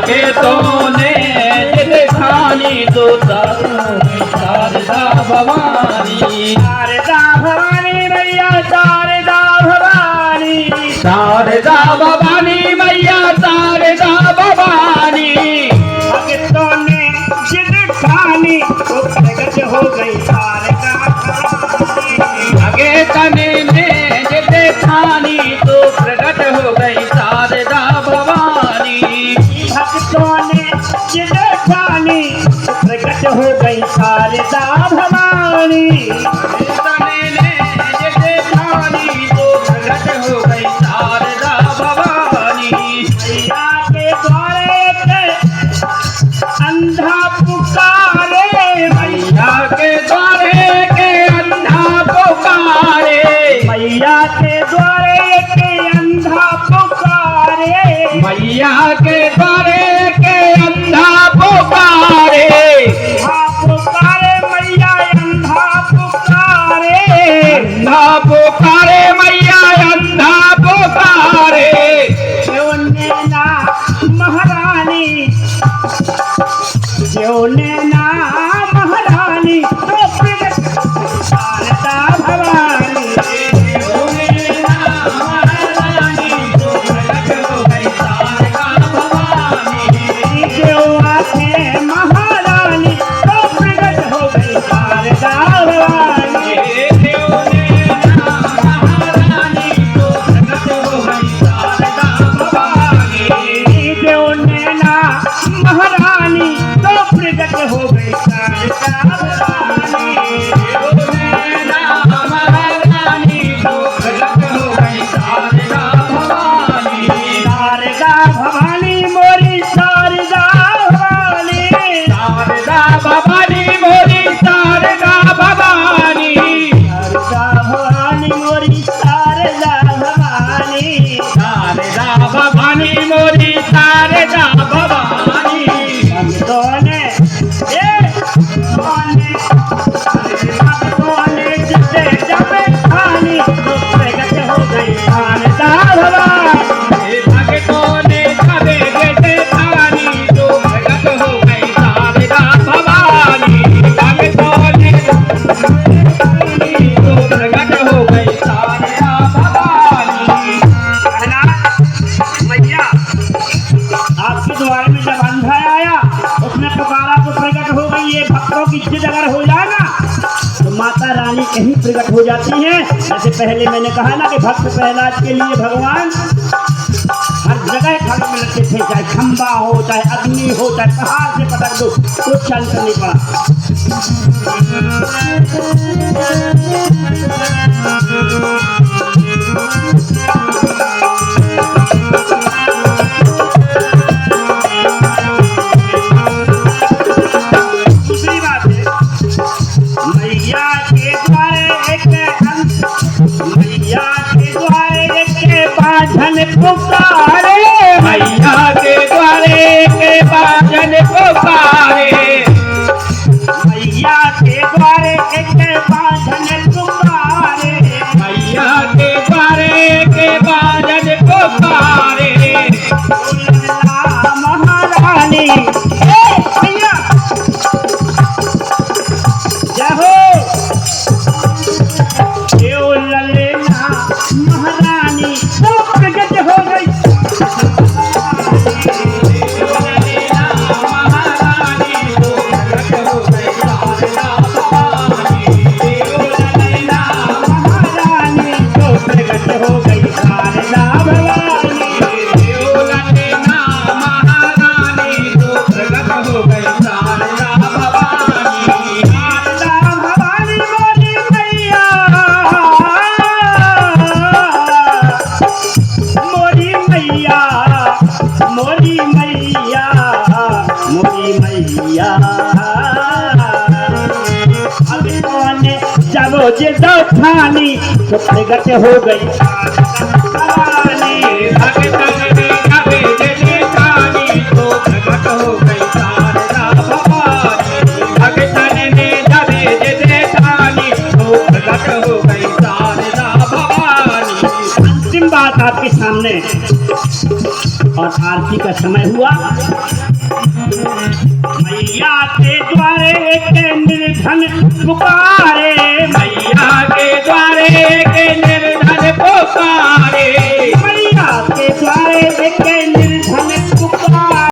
आगे तोने जिद खानी तो शारदा भवानी। शारदा भवानी मैया शारदा भवानी। शारदा भवानी मैया शारदा भवानी। भक्तों ने जिद ठानी तो प्रगट हो गई शारदा भवानी। आगे तने ने जिद ठानी तो प्रगट हो गई शारदा भवानी। भक्तों ने जिद ठानी तो प्रगट हो गई शारदा भवानी। तने ने जिद ठानी तो प्रगट हो गई शारदा भवानी। मैया के द्वारे पे अंधा पुकारे। मैया के द्वारे के अंधा पुकारे। मैया के द्वारे के अंधा पुकारे। मैया के द्वारे के अंधा पुकारे। अंधा पुकारे मैया अंधा पुकारे। अंधा पुकारे मैया अंधा पुकारे। जो नैना महारानी जो नैना महारानी तो प्रगट शारदा भवानी। जो आंखें महारानी तो प्रगट हो गई शारदा भवानी। जो नैना महारानी तो प्रगट हो गई शारदा भवानी। शारदा भवानी मोरी शारदा भवानी। शारदा भवानी मोरी शारदा भवानी। शारदा भवानी मोरी शारदा भवानी। शारदा भवानी मोरी शारदा भवानी। भक्तों ने जिसे जब खानी तो प्रगट हो गई शारदा भवानी। भक्तों ने सबे जैसे खानी तो प्रगट हो गई शारदा भवानी। भक्तों ने तो प्रगट हो गई शारदा भवानी। कहना मैया आपके द्वार में जब अंधा आया उसने पुकारा तो प्रकट हो गई। ये भक्तों की जिद अगर हो जाए ना तो माता रानी कहीं प्रकट हो जाती हैं। जैसे पहले मैंने कहा ना कि भक्त प्रहलाद के लिए भगवान हर जगह खड़े में लगते थे, चाहे खंबा हो चाहे अग्नि हो चाहे पहाड़ से पकड़ दो तो चल नहीं पड़ा। दूसरी बात है मैया के द्वारे मैया के द्वारे बांधन पुकारे। मैया के द्वारे के बाजन पुकारे। मैया के द्वारे बांधन पुकारे। मैया के द्वारे के बाजन पुकारे। महारानी मैया जय हो। ललेना महारानी तो प्रगट हो गई। महारानी तो प्रगट हो गई शारदा भवानी। शारदा भवानी मोरी मैया मोरी मैया मोरी मैया मोरी मैया। अभी ने जब जिद ठानी तो प्रगट हो गई भवानी। अंतिम बात आपके सामने और जब आरती का समय हुआ, मैया के द्वारे के निर्धन पुकारे,